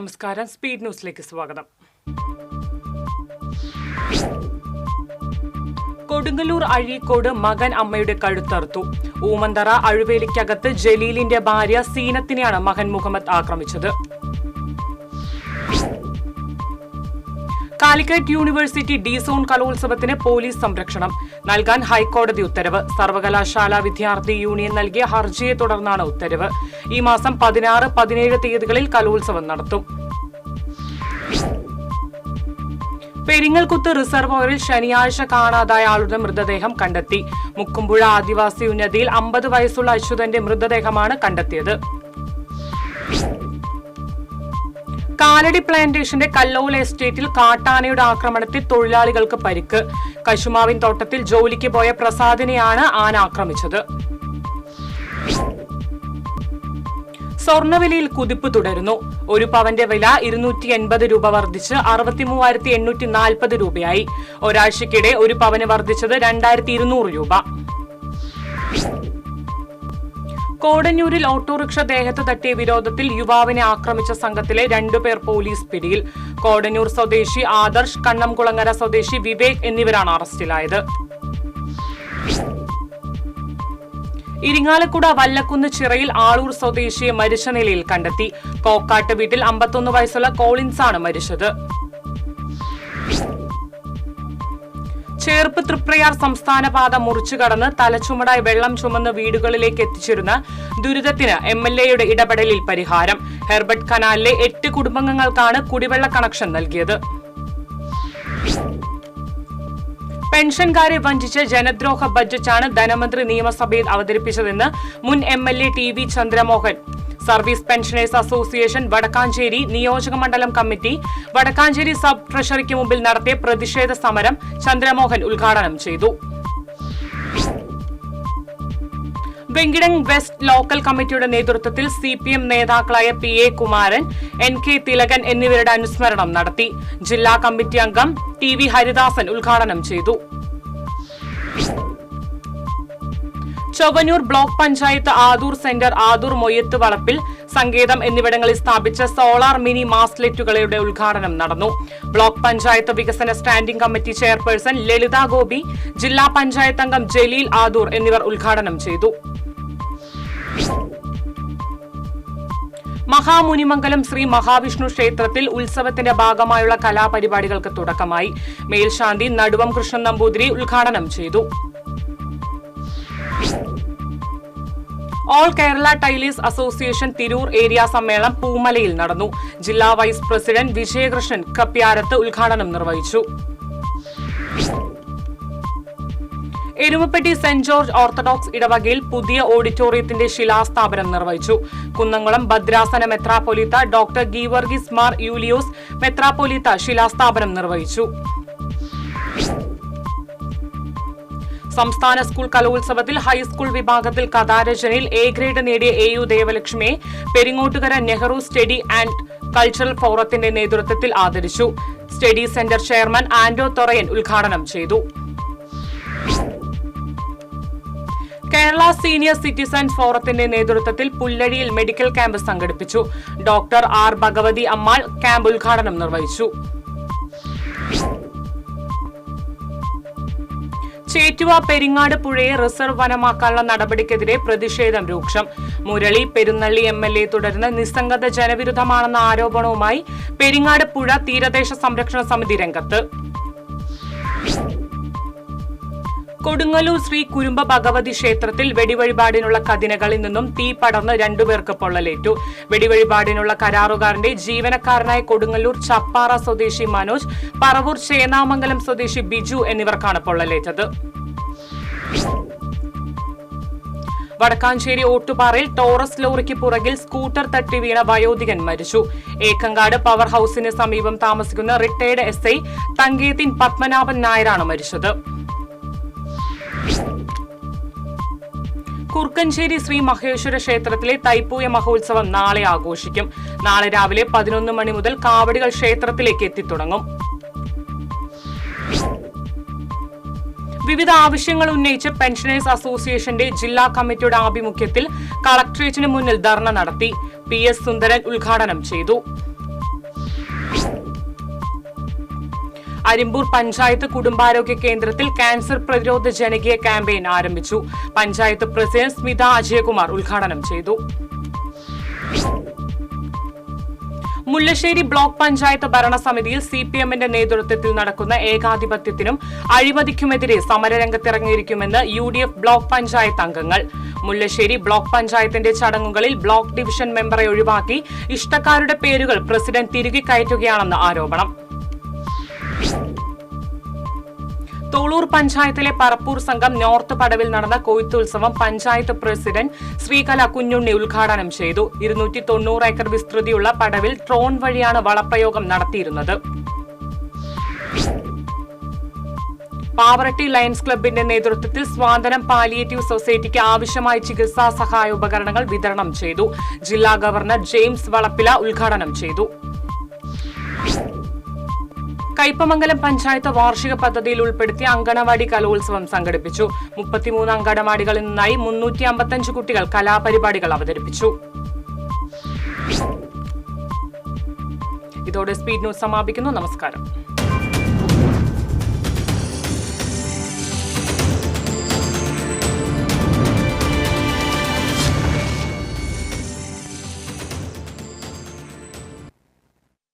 നമസ്കാരം. സ്പീഡ് ന്യൂസിലേക്ക് സ്വാഗതം. കൊടുങ്ങല്ലൂർ അഴീക്കോട് മകൻ അമ്മയുടെ കഴുത്തറുത്തു. ഊമന്തറ അഴുവേലിക്കകത്ത് ജലീലിന്റെ ഭാര്യ സീനത്തിനെയാണ് മകൻ മുഹമ്മദ് ആക്രമിച്ചത്. കാലിക്കറ്റ് യൂണിവേഴ്സിറ്റി ഡി സോൺ കലോത്സവത്തിന് പോലീസ് സംരക്ഷണം നൽകാൻ ഹൈക്കോടതി ഉത്തരവ്. സർവകലാശാല വിദ്യാർത്ഥി യൂണിയൻ നൽകിയ ഹർജിയെ തുടർന്നാണ് ഉത്തരവ്. ഈ മാസം 16, 17 തീയതികളിൽ കലോത്സവം നടത്തും. പെരിങ്ങൽകുത്ത് റിസർവോയറിൽ ശനിയാഴ്ച കാണാതായ ആളുടെ മൃതദേഹം കണ്ടെത്തി. മുക്കുമ്പുഴ ആദിവാസി ഉന്നതിയിൽ 50 വയസ്സുള്ള അച്യുതന്റെ മൃതദേഹമാണ് കണ്ടെത്തിയത്. കാലടി പ്ലാന്റേഷന്റെ കല്ലോല എസ്റ്റേറ്റിൽ കാട്ടാനയുടെ ആക്രമണത്തിൽ തൊഴിലാളികൾക്ക് പരിക്ക്. കശുമാവിൻ തോട്ടത്തിൽ ജോലിക്ക് പോയ പ്രസാദിനെയാണ് ആന ആക്രമിച്ചത്. സ്വർണ്ണവിലയിൽ കുതിപ്പ് തുടരുന്നു. ഒരു പവന്റെ വില 280 രൂപ വർദ്ധിച്ച് 63,840 രൂപയായി. ഒരാഴ്ചക്കിടെ ഒരു പവന് വർദ്ധിച്ചത് 2,200 രൂപ. കോടന്നൂരിൽ ഓട്ടോറിക്ഷ ദേഹത്ത് തട്ടിയ വിരോധത്തിൽ യുവാവിനെ ആക്രമിച്ച സംഘത്തിലെ 2 പേർ പോലീസ് പിടിയിൽ. കോടന്നൂർ സ്വദേശി ആദർശ്, കണ്ണംകുളങ്ങര സ്വദേശി വിവേക് എന്നിവരാണ് അറസ്റ്റിലായത്. ഇരിങ്ങാലക്കുട വല്ലക്കുന്ന് ചിറയിൽ ആളൂർ സ്വദേശിയെ മരിച്ച നിലയിൽ കണ്ടെത്തി. കോക്കാട്ട് വീട്ടിൽ 51 വയസ്സുള്ള കോളിൻസാണ് മരിച്ചത്. ചേർപ്പ് തൃപ്രയാർ സംസ്ഥാന പാത മുറിച്ചു കടന്ന് തലച്ചുമടായി വെള്ളം ചുമന്ന് വീടുകളിലേക്ക് എത്തിച്ചിരുന്ന ദുരിതത്തിന് MLAയുടെ ഇടപെടലിൽ പരിഹാരം. ഹെർബർട്ട് കനാലിലെ 8 കുടുംബാംഗങ്ങൾക്കാണ് കുടിവെള്ള കണക്ഷൻ നൽകിയത്. പെൻഷൻകാരെ വഞ്ചിച്ച് ജനദ്രോഹ ബജറ്റാണ് ധനമന്ത്രി നിയമസഭയിൽ അവതരിപ്പിച്ചതെന്ന് മുൻ MLA TV Chandramohan. Service pensioners association Vadakkanchery നിയോജക മണ്ഡലം കമ്മിറ്റി വടക്കാഞ്ചേരി സബ് ട്രഷറിക്ക് മുമ്പിൽ നടത്തിയ പ്രതിഷേധ സമരം ചന്ദ്രമോഹൻ ഉദ്ഘാടനം ചെയ്തു. വെങ്കിടം വെസ്റ്റ് ലോക്കൽ കമ്മിറ്റിയുടെ നേതൃത്വത്തിൽ CPM നേതാക്കളായ PA കുമാരൻ, NK തിലകൻ എന്നിവരുടെ അനുസ്മരണം നടത്തി. ജില്ലാ കമ്മിറ്റി അംഗം TV ഹരിദാസൻ ഉദ്ഘാടനം ചെയ്തു. ചൊവ്വന്നൂർ ബ്ലോക്ക് പഞ്ചായത്ത് ആദൂർ സെന്റർ, ആദൂർ മൊയ്യത്ത് വളപ്പിൽ, സങ്കേതം എന്നിവിടങ്ങളിൽ സ്ഥാപിച്ച സോളാർ മിനി മാസ്ലെറ്റുകളുടെ ഉദ്ഘാടനം നടന്നു. ബ്ലോക്ക് പഞ്ചായത്ത് വികസന സ്റ്റാൻഡിംഗ് കമ്മിറ്റി ചെയർപേഴ്സൺ ലളിത ഗോപി, ജില്ലാ പഞ്ചായത്ത് അംഗം ജലീൽ ആദൂർ എന്നിവർ ഉദ്ഘാടനം ചെയ്തു. മഹാമുനിമംഗലം ശ്രീ മഹാവിഷ്ണു ക്ഷേത്രത്തിൽ ഉത്സവത്തിന്റെ ഭാഗമായുള്ള കലാപരിപാടികൾക്ക് തുടക്കമായി. മേൽശാന്തി നടുവം കൃഷ്ണൻ നമ്പൂതിരി ഉദ്ഘാടനം ചെയ്തു. All Kerala tailors association Tirur area സമ്മേളനം പൂമലയിൽ നടന്നു. ജില്ലാ വൈസ് പ്രസിഡന്റ് വിജയകൃഷ്ണൻ കപ്പ്യാരത്ത് ഉദ്ഘാടനം നിർവഹിച്ചു. എരുമപ്പെട്ടി സെന്റ് ജോർജ് ഓർത്തഡോക്സ് ഇടവകയിൽ പുതിയ ഓഡിറ്റോറിയത്തിന്റെ ശിലാസ്ഥാപനം നിർവഹിച്ചു. കുന്നംകുളം ഭദ്രാസന മെത്രാപ്പൊലീത്ത ഡോക്ടർ ഗീവർഗീസ് മാർ യൂലിയോസ് മെത്രാപ്പൊലീത്ത ശിലാസ്ഥാപനം നിർവഹിച്ചു. സംസ്ഥാന സ്കൂൾ കലോത്സവത്തിൽ ഹൈസ്കൂൾ വിഭാഗത്തിൽ കഥാരചനയിൽ A ഗ്രേഡ് നേടിയ AU ദേവലക്ഷ്മിയെ Peringottukara Nehru study and cultural ഫോറത്തിന്റെ നേതൃത്വത്തിൽ ആദരിച്ചു. Study centre chairman Anto Thorayan ഉദ്ഘാടനം ചെയ്തു. കേരള സീനിയർ സിറ്റിസൺസ് ഫോറത്തിന്റെ നേതൃത്വത്തിൽ പുല്ലഴിയിൽ മെഡിക്കൽ ക്യാമ്പ് സംഘടിപ്പിച്ചു. Doctor R Bhagavathi Ammal camp ഉദ്ഘാടനം നിർവഹിച്ചു. ചേറ്റുവ പെരിങ്ങാട് പുഴയെ റിസർവ് വനമാക്കാനുള്ള നടപടിക്കെതിരെ പ്രതിഷേധം രൂക്ഷം. മുരളി പെരുന്നള്ളി MLA തുടരുന്ന നിസ്സംഗത ജനവിരുദ്ധമാണെന്ന ആരോപണവുമായി പെരിങ്ങാട് പുഴ തീരദേശ സംരക്ഷണ സമിതി രംഗത്ത്. കൊടുങ്ങല്ലൂർ ശ്രീ കുരുമ്പ ഭഗവതി ക്ഷേത്രത്തിൽ വെടിവഴിപാടിനുള്ള കതിനകളിൽ നിന്നും തീ പടർന്ന് 2 പേർക്ക് പൊള്ളലേറ്റു. വെടിവഴിപാടിനുള്ള കരാറുകാരന്റെ ജീവനക്കാരനായ കൊടുങ്ങല്ലൂർ ചപ്പാറ സ്വദേശി മനോജ്, പറവൂർ ചേന്നാമംഗലം സ്വദേശി ബിജു എന്നിവർക്കാണ് പൊള്ളലേറ്റത്. വടക്കാഞ്ചേരി ഓട്ടുപാറയിൽ ടോറസ് ലോറിക്ക് പുറകിൽ സ്കൂട്ടർ തട്ടി വീണ വയോധികൻ മരിച്ചു. ഏക്കങ്കാട് പവർ ഹൌസിന് സമീപം താമസിക്കുന്ന റിട്ടയർഡ് SI തങ്കേത്തിൻ പത്മനാഭൻ നായരാണ് മരിച്ചത്. കുർക്കഞ്ചേരി ശ്രീ മഹേശ്വര ക്ഷേത്രത്തിലെ തൈപ്പൂയ മഹോത്സവം നാളെ ആഘോഷിക്കും. നാളെ രാവിലെ 11 മണി മുതൽ കാവടികൾ ക്ഷേത്രത്തിലേക്ക് എത്തിത്തുടങ്ങും. വിവിധ ആവശ്യങ്ങൾ ഉന്നയിച്ച് പെൻഷനേഴ്സ് അസോസിയേഷന്റെ ജില്ലാ കമ്മിറ്റിയുടെ ആഭിമുഖ്യത്തിൽ കളക്ടറേറ്റിന് മുന്നിൽ ധർണ നടത്തി. PS സുന്ദരൻ ഉദ്ഘാടനം ചെയ്തു. അരിമ്പൂർ പഞ്ചായത്ത് കുടുംബാരോഗ്യ കേന്ദ്രത്തിൽ ക്യാൻസർ പ്രതിരോധ ജനകീയ ക്യാമ്പയിൻ ആരംഭിച്ചു. പഞ്ചായത്ത് പ്രസിഡന്റ് സ്മിത അജയകുമാർ ഉദ്ഘാടനം ചെയ്തു. മുല്ലശ്ശേരി ബ്ലോക്ക് പഞ്ചായത്ത് ഭരണസമിതിയിൽ സിപിഎമ്മിന്റെ നേതൃത്വത്തിൽ നടക്കുന്ന ഏകാധിപത്യത്തിനും അഴിമതിക്കുമെതിരെ സമരരംഗത്തിറങ്ങിയിരിക്കുമെന്ന് UDF ബ്ലോക്ക് പഞ്ചായത്ത് അംഗങ്ങൾ. മുല്ലശ്ശേരി ബ്ലോക്ക് പഞ്ചായത്തിന്റെ ചടങ്ങുകളിൽ ബ്ലോക്ക് ഡിവിഷൻ മെമ്പറെ ഒഴിവാക്കി ഇഷ്ടക്കാരുടെ പേരുകൾ പ്രസിഡന്റ് തിരികെ കയറ്റുകയാണെന്ന് ആരോപണം. തോളൂർ പഞ്ചായത്തിലെ പറപ്പൂർ സംഘം നോർത്ത് പടവിൽ നടന്ന കൊയ്ത്തുത്സവം പഞ്ചായത്ത് പ്രസിഡന്റ് ശ്രീകല കുഞ്ഞുണ്ണി ഉദ്ഘാടനം ചെയ്തു. 290 ഏക്കർ വിസ്തൃതിയുള്ള പടവിൽ ഡ്രോൺ വഴിയാണ് വളപ്രയോഗം നടത്തിയിരുന്നത്. പാവറട്ടി ലയൺസ് ക്ലബിന്റെ നേതൃത്വത്തിൽ സ്വാതനം പാലിയേറ്റീവ് സൊസൈറ്റിക്ക് ആവശ്യമായ ചികിത്സാ സഹായ ഉപകരണങ്ങൾ വിതരണം ചെയ്തു. ജില്ലാ ഗവർണർ ജെയിംസ് വളപ്പില ഉദ്ഘാടനം ചെയ്തു. കയ്പമംഗലം പഞ്ചായത്ത് വാർഷിക പദ്ധതിയിൽ ഉൾപ്പെടുത്തിയ അങ്കണവാടി കലോത്സവം സംഘടിപ്പിച്ചു. 33 അങ്കണവാടികളിൽ നിന്നായി 355 കുട്ടികൾ കലാപരിപാടികൾ അവതരിപ്പിച്ചു. ഇതോടെ സ്പീഡ് ന്യൂസ് സമാപിക്കുന്നു. നമസ്കാരം.